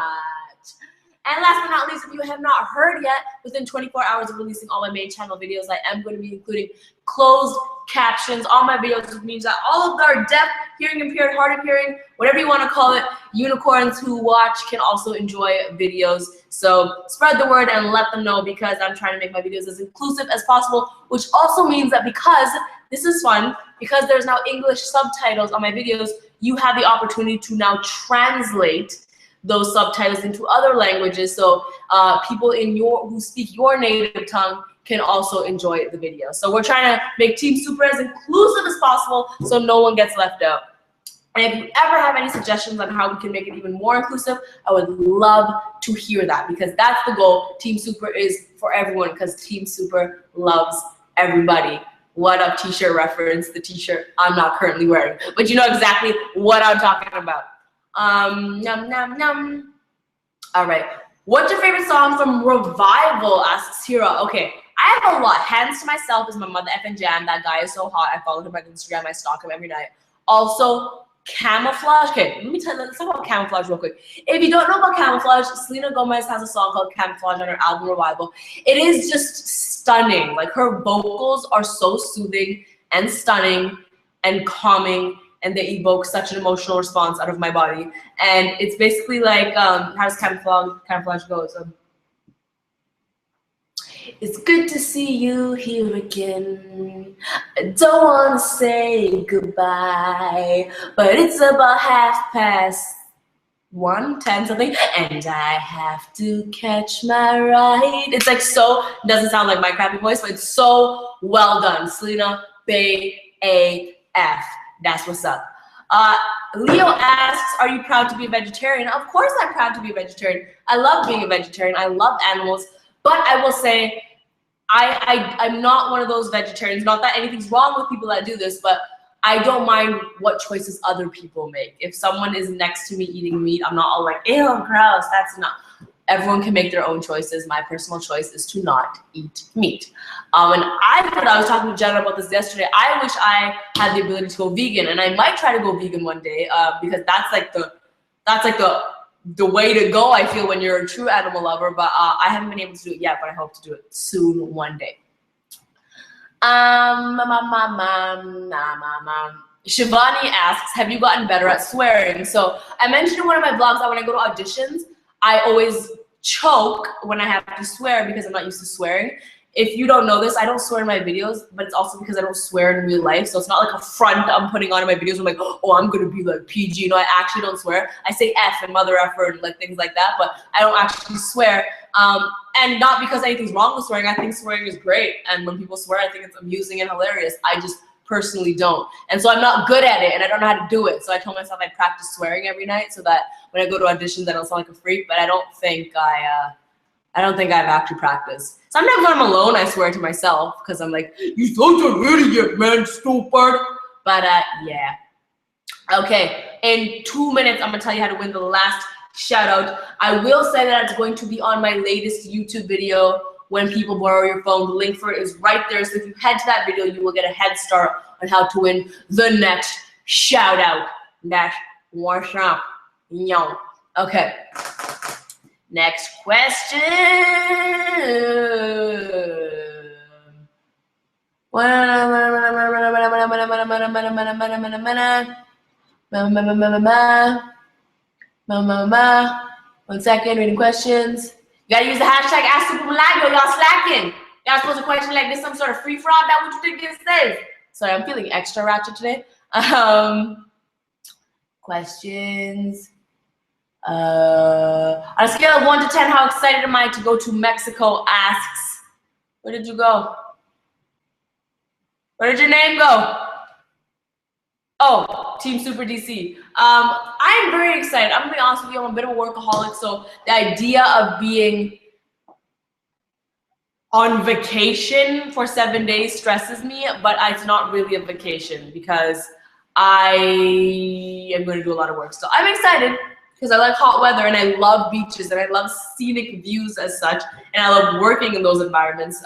And last but not least, if you have not heard yet, within 24 hours of releasing all my main channel videos, I am going to be including closed captions on my videos, which means that all of our deaf, hearing impaired, hard of hearing, whatever you want to call it, unicorns who watch can also enjoy videos. So spread the word and let them know, because I'm trying to make my videos as inclusive as possible, which also means that because this is fun, because there's now English subtitles on my videos, you have the opportunity to now translate those subtitles into other languages, so people who speak your native tongue can also enjoy the video. So we're trying to make Team Super as inclusive as possible, so no one gets left out. And if you ever have any suggestions on how we can make it even more inclusive, I would love to hear that, because that's the goal. Team Super is for everyone, because Team Super loves everybody. What up t-shirt reference, the t-shirt I'm not currently wearing, but you know exactly what I'm talking about. Num num num. All right, what's your favorite song from Revival, asks Hira. Okay, I have a lot. Hands to Myself is my Mother effing jam. That guy is so hot. I follow him on Instagram. I stalk him every night. Also, Camouflage. Okay, let's talk about Camouflage real quick. If you don't know about Camouflage, Selena Gomez has a song called Camouflage on her album Revival. It is just stunning. Like, her vocals are so soothing and stunning and calming, and they evoke such an emotional response out of my body. And it's basically like, how does Camouflage go? So, it's good to see you here again. I don't want to say goodbye, but it's about 1:10 something, and I have to catch my ride. It's like so, doesn't sound like my crappy voice, but it's so well done. Selena Bay AF. That's what's up. Leo asks, are you proud to be a vegetarian? Of course I'm proud to be a vegetarian. I love being a vegetarian. I love animals. But I will say, I'm not one of those vegetarians. Not that anything's wrong with people that do this, but I don't mind what choices other people make. If someone is next to me eating meat, I'm not all like, ew, gross, that's not. Everyone can make their own choices. My personal choice is to not eat meat. And I was talking to Jenna about this yesterday. I wish I had the ability to go vegan, and I might try to go vegan one day, because that's like the way to go, I feel, when you're a true animal lover. But I haven't been able to do it yet, but I hope to do it soon one day. Shivani asks, have you gotten better at swearing? So I mentioned in one of my vlogs that when I go to auditions, I always choke when I have to swear, because I'm not used to swearing. If you don't know this, I don't swear in my videos, but it's also because I don't swear in real life. So it's not like a front I'm putting on in my videos. I'm like, oh, I'm going to be like PG. No, I actually don't swear. I say F and mother effer and like things like that, but I don't actually swear. And not because anything's wrong with swearing. I think swearing is great. And when people swear, I think it's amusing and hilarious. I just personally don't. And so I'm not good at it and I don't know how to do it. So I told myself I'd practice swearing every night so that when I go to auditions, I don't sound like a freak, but I don't think I've actually practiced. Sometimes when I'm alone, I swear to myself because I'm like, "You such an idiot, man, stupid." But yeah. Okay, in 2 minutes, I'm gonna tell you how to win the last shout out. I will say that it's going to be on my latest YouTube video, When People Borrow Your Phone. The link for it is right there. So if you head to that video, you will get a head start on how to win the next shout out. That's what's up. Yo. Okay. Next question. One second, reading questions. You gotta use the hashtag #AskSuperwoman. Y'all slacking. Y'all supposed to question like this, some sort of free fraud. That what you think this is? Sorry, I'm feeling extra ratchet today. Questions. On a scale of 1 to 10, how excited am I to go to Mexico? Asks. Where did you go? Where did your name go? Oh, Team Super DC. I am very excited. I'm gonna be honest with you, I'm a bit of a workaholic, so the idea of being on vacation for 7 days stresses me, but it's not really a vacation because I am going to do a lot of work. So I'm excited because I like hot weather and I love beaches and I love scenic views as such, and I love working in those environments.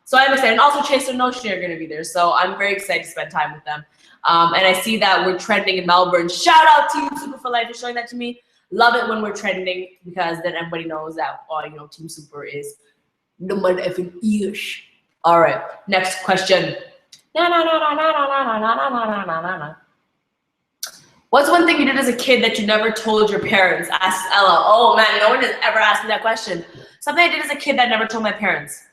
So I'm excited. And also Chase and Notion are going to be there, so I'm very excited to spend time with them. And I see that we're trending in Melbourne. Shout out Team Super for Life for showing that to me. Love it when we're trending because then everybody knows that, oh, you know, Team Super is the motherfucking ish. All right, next question. What's one thing you did as a kid that you never told your parents? Asked Ella. Oh man, no one has ever asked me that question. Something I did as a kid that I never told my parents.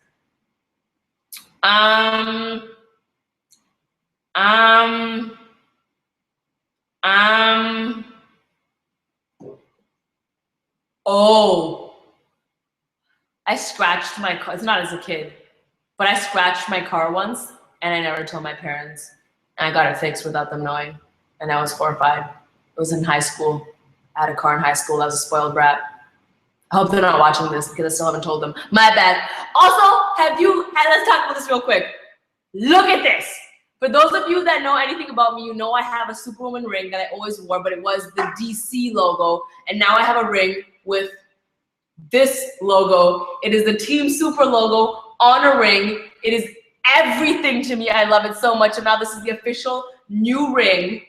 Oh, I scratched my car. It's not as a kid, but I scratched my car once and I never told my parents. And I got it fixed without them knowing. And I was 4 or 5. It was in high school. I had a car in high school. I was a spoiled brat. I hope they're not watching this because I still haven't told them. My bad. Also, let's talk about this real quick. Look at this. For those of you that know anything about me, you know I have a Superwoman ring that I always wore, but it was the DC logo. And now I have a ring with this logo. It is the Team Super logo on a ring. It is everything to me. I love it so much. And now this is the official new ring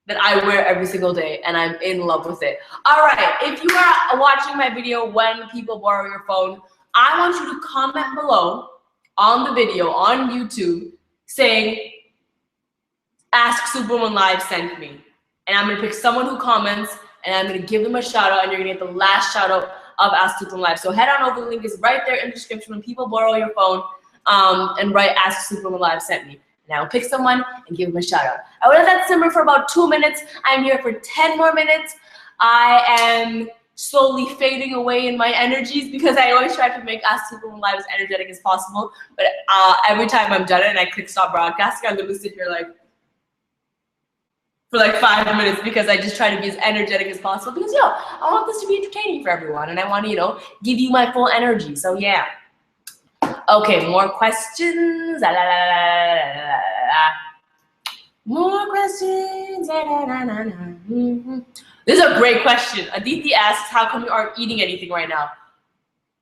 that I wear every single day, and I'm in love with it. All right, if you are watching my video, When People Borrow Your Phone, I want you to comment below on the video on YouTube saying, Ask Superwoman Live sent me. And I'm gonna pick someone who comments, and I'm gonna give them a shout out, and you're gonna get the last shout out of Ask Superwoman Live. So head on over, the link is right there in the description when people borrow your phone, and write Ask Superwoman Live sent me. And I'll pick someone and give them a shout out. I will let that simmer for about 2 minutes. I'm here for 10 more minutes. I am slowly fading away in my energies because I always try to make Ask Superwoman Live as energetic as possible. But every time I'm done and I click stop broadcasting, I literally sit here like for like 5 minutes because I just try to be as energetic as possible because, I want this to be entertaining for everyone and I want to, give you my full energy. So yeah. Okay, more questions. More questions. This is a great question. Aditi asks, how come you aren't eating anything right now?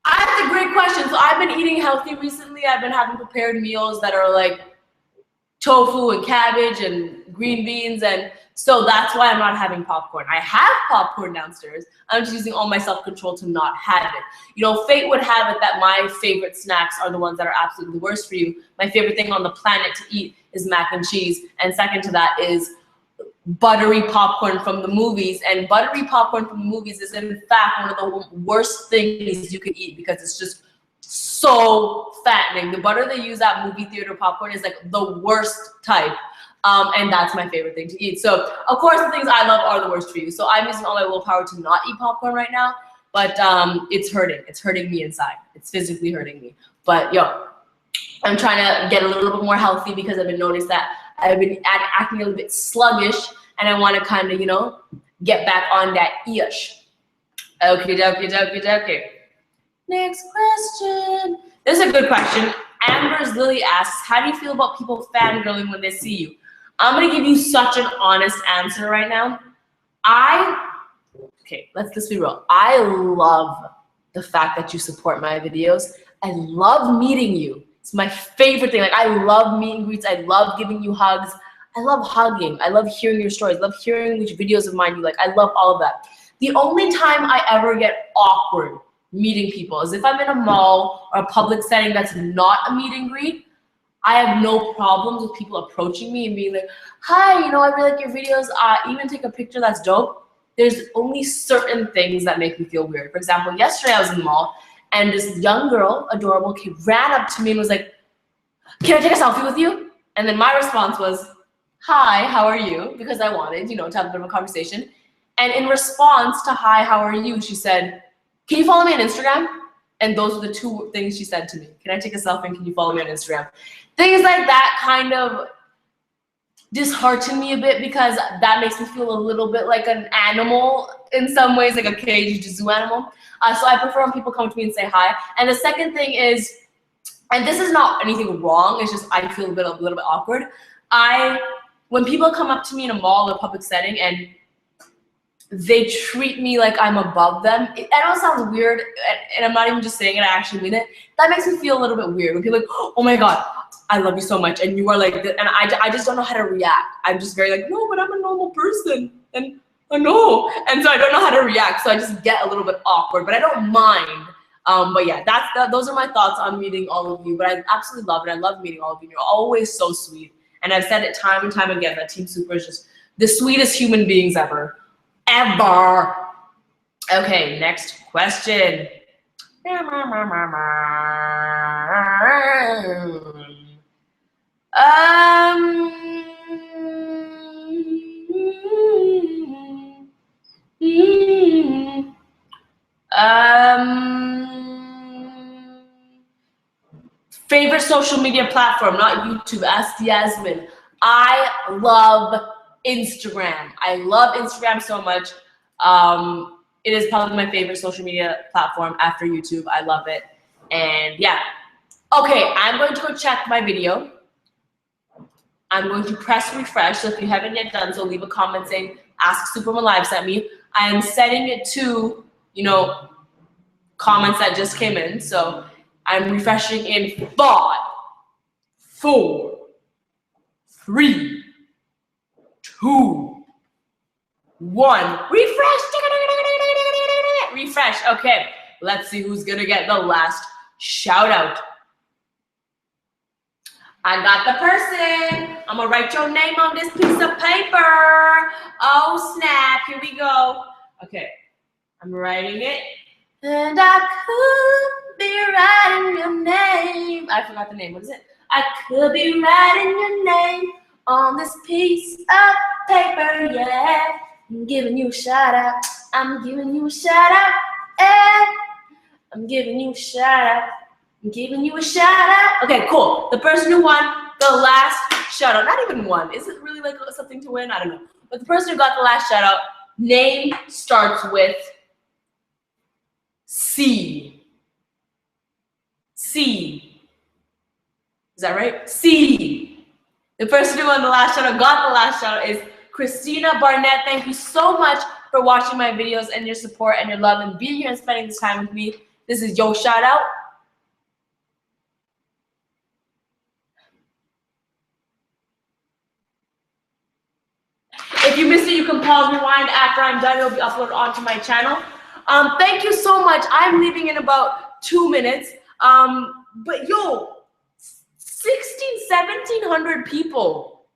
That's a great question. So I've been eating healthy recently. I've been having prepared meals that are like tofu and cabbage and green beans, and so that's why I'm not having popcorn. I have popcorn downstairs. I'm just using all my self-control to not have it. Fate would have it that my favorite snacks are the ones that are absolutely the worst for you. My favorite thing on the planet to eat is mac and cheese, and second to that is buttery popcorn from the movies. And buttery popcorn from the movies is in fact one of the worst things you can eat because it's just so fattening. The butter they use at movie theater popcorn is like the worst type. And that's my favorite thing to eat. So of course the things I love are the worst for you. So I'm using all my willpower to not eat popcorn right now, but it's hurting. It's hurting me inside. It's physically hurting me. But I'm trying to get a little bit more healthy because I've been noticing that I've been acting a little bit sluggish, and I want to kind of, you know, get back on that ish. Okay. Next question. This is a good question. Amber's Lily asks, how do you feel about people fangirling when they see you? I'm gonna give you such an honest answer right now. Okay, let's be real. I love the fact that you support my videos. I love meeting you. It's my favorite thing. Like, I love meet and greets. I love giving you hugs. I love hugging. I love hearing your stories. I love hearing which videos of mine you like. I love all of that. The only time I ever get awkward meeting people is if I'm in a mall or a public setting that's not a meet and greet. I have no problems with people approaching me and being like, hi, you know, I really like your videos. Even take a picture, that's dope. There's only certain things that make me feel weird. For example, yesterday I was in the mall and this young girl, adorable kid, ran up to me and was like, can I take a selfie with you? And then my response was, hi, how are you? Because I wanted, you know, to have a bit of a conversation. And in response to hi, how are you? She said, can you follow me on Instagram? And those were the two things she said to me. Can I take a selfie and can you follow me on Instagram? Things like that kind of dishearten me a bit because that makes me feel a little bit like an animal in some ways, like a caged zoo animal. So I prefer when people come to me and say hi. And the second thing is, and this is not anything wrong, it's just I feel a little bit awkward. When people come up to me in a mall or public setting and they treat me like I'm above them. I know it sounds weird, and I'm not even just saying it, I actually mean it. That makes me feel a little bit weird when people are like, oh my God, I love you so much, and you are like this, and I just don't know how to react. I'm just very like, no, but I'm a normal person, and I know, and so I don't know how to react, so I just get a little bit awkward, but I don't mind. But yeah, those are my thoughts on meeting all of you, but I absolutely love it. I love meeting all of you. You're always so sweet, and I've said it time and time again that Team Super is just the sweetest human beings ever. Okay, next question. Favorite social media platform, not YouTube, ask Yasmin. I love Instagram. I love Instagram so much. It is probably my favorite social media platform after YouTube. I love it. And yeah. Okay, I'm going to go check my video. I'm going to press refresh. So if you haven't yet done so, leave a comment saying, ask Superwoman Live sent me. I am setting it to, you know, comments that just came in. So I'm refreshing in 5, 4, 3, 2, 1. Refresh. Okay, let's see who's gonna get the last shout out. I got the person. I'm gonna write your name on this piece of paper. Oh snap, here we go. Okay, I'm writing it. And I could be writing your name. I forgot the name, what is it? I could be writing your name on this piece of paper, yeah. I'm giving you a shout out. I'm giving you a shout out. Eh. I'm giving you a shout out. I'm giving you a shout out. Okay, cool. The person who won the last shout out, not even one. Is it really like something to win? I don't know. But the person who got the last shout out, name starts with C. C. Is that right? C. The person who won the last shout out, got the last shout out is Christina Barnett. Thank you so much for watching my videos and your support and your love and being here and spending this time with me. This is your shout out. If you missed it, you can pause, rewind. After I'm done, it'll be uploaded onto my channel. Thank you so much. I'm leaving in about 2 minutes. But yo, 1,700 people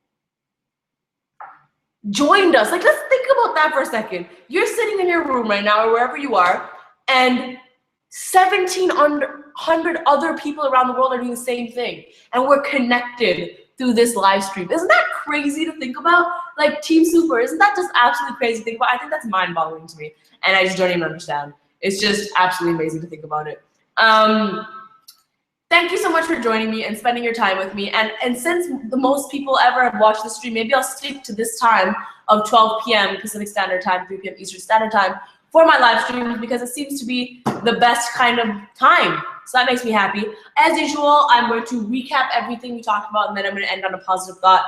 joined us. Like, let's think about that for a second. You're sitting in your room right now or wherever you are, and 1,700 other people around the world are doing the same thing. And we're connected through this live stream. Isn't that crazy to think about? Like, Team Super, isn't that just absolutely crazy to think about? I think that's mind-boggling to me, and I just don't even understand. It's just absolutely amazing to think about it. Thank you so much for joining me and spending your time with me. And since the most people ever have watched the stream, maybe I'll stick to this time of 12 p.m. Pacific Standard Time, 3 p.m. Eastern Standard Time for my live streams because it seems to be the best kind of time. So that makes me happy. As usual, I'm going to recap everything we talked about and then I'm going to end on a positive thought.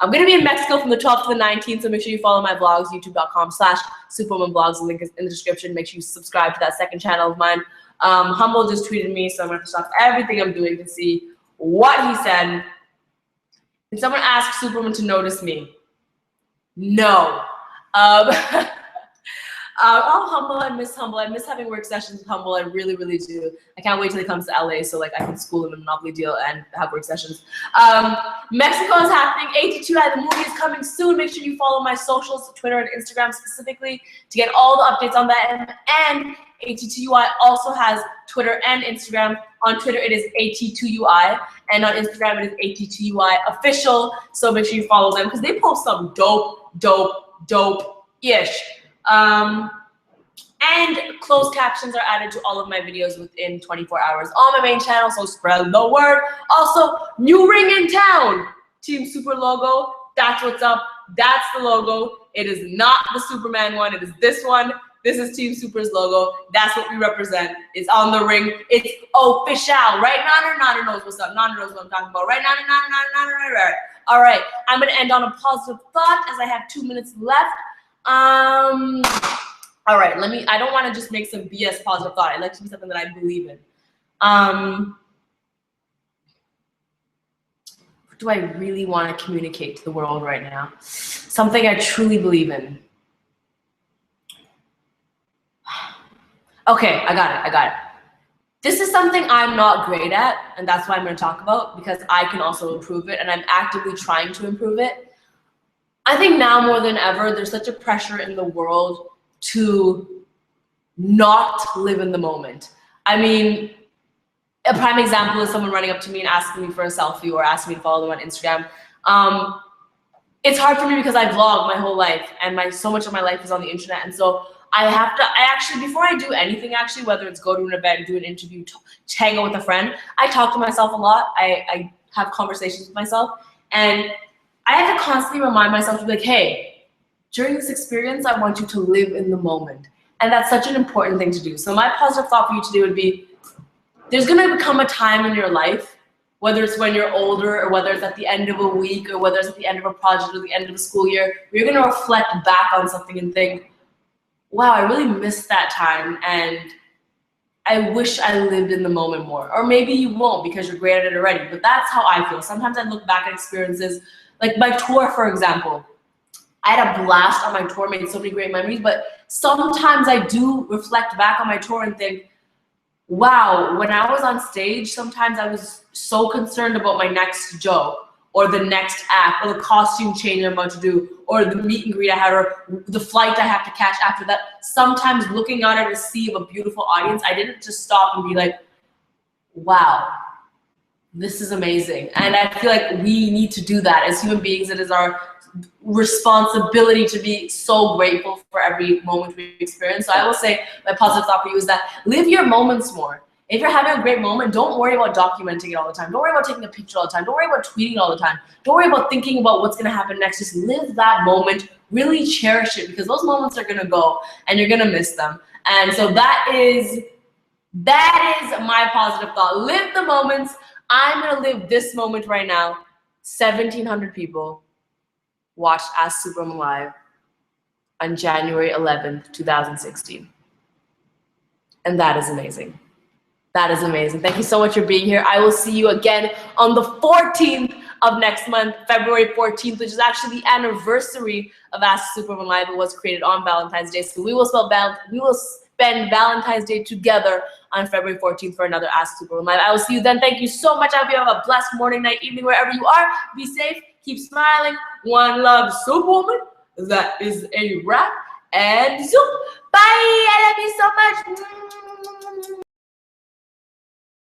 I'm going to be in Mexico from the 12th to the 19th, so make sure you follow my vlogs, youtube.com/superwomanvlogs, the link is in the description. Make sure you subscribe to that second channel of mine. Humble just tweeted me, so I'm going to stop everything I'm doing to see what he said. Did someone ask Superwoman to notice me? No. Oh, Humble, I miss Humble. I miss having work sessions with Humble. I really, really do. I can't wait till he comes to LA so like I can school him in Monopoly Deal and have work sessions. Mexico is happening. 82i, the movie is coming soon. Make sure you follow my socials, Twitter and Instagram specifically, to get all the updates on that. And AT2UI also has Twitter and Instagram. On Twitter, it is AT2UI, and on Instagram, it is AT2UI official. So make sure you follow them because they post some dope-ish. And closed captions are added to all of my videos within 24 hours on my main channel, so spread the word. Also, new ring in town. Team Super logo, that's what's up. That's the logo. It is not the Superman one, it is this one. This is Team Super's logo. That's what we represent. It's on the ring. It's official. Right? Nana knows what's up. Nana knows what I'm talking about. Right? Nana. All right. I'm going to end on a positive thought as I have 2 minutes left. All right. I don't want to just make some BS positive thought. I like to be something that I believe in. What do I really want to communicate to the world right now? Something I truly believe in. Okay, I got it. This is something I'm not great at, and that's why I'm going to talk about, because I can also improve it, and I'm actively trying to improve it. I think now more than ever, there's such a pressure in the world to not live in the moment. I mean, a prime example is someone running up to me and asking me for a selfie or asking me to follow them on Instagram. It's hard for me because I vlog my whole life, and so much of my life is on the internet, and so I actually, before I do anything, actually, whether it's go to an event, do an interview, hang out with a friend, I talk to myself a lot. I have conversations with myself, and I have to constantly remind myself to be like, hey, during this experience, I want you to live in the moment. And that's such an important thing to do. So my positive thought for you today would be, there's gonna become a time in your life, whether it's when you're older or whether it's at the end of a week or whether it's at the end of a project or the end of a school year, where you're gonna reflect back on something and think, wow, I really missed that time and I wish I lived in the moment more. Or maybe you won't because you're great at it already, but that's how I feel. Sometimes I look back at experiences, like my tour, for example. I had a blast on my tour, made so many great memories, but sometimes I do reflect back on my tour and think, wow, when I was on stage, sometimes I was so concerned about my next joke, or the next act, or the costume change I'm about to do, or the meet and greet I had, or the flight I have to catch after that. Sometimes looking out at a sea of a beautiful audience, I didn't just stop and be like, wow, this is amazing. And I feel like we need to do that as human beings. It is our responsibility to be so grateful for every moment we experience. So I will say my positive thought for you is that live your moments more. If you're having a great moment, don't worry about documenting it all the time. Don't worry about taking a picture all the time. Don't worry about tweeting all the time. Don't worry about thinking about what's gonna happen next. Just live that moment, really cherish it, because those moments are gonna go and you're gonna miss them. And so that is my positive thought. Live the moments. I'm gonna live this moment right now. 1,700 people watched Ask Superwoman Live on January 11th, 2016. And that is amazing. That is amazing. Thank you so much for being here. I will see you again on the 14th of next month, February 14th, which is actually the anniversary of Ask Superwoman Live. It was created on Valentine's Day. So we will spend Valentine's Day together on February 14th for another Ask Superwoman Live. I will see you then. Thank you so much. I hope you have a blessed morning, night, evening, wherever you are. Be safe. Keep smiling. One love, Superwoman. That is a wrap. And zoom. Bye. I love you so much.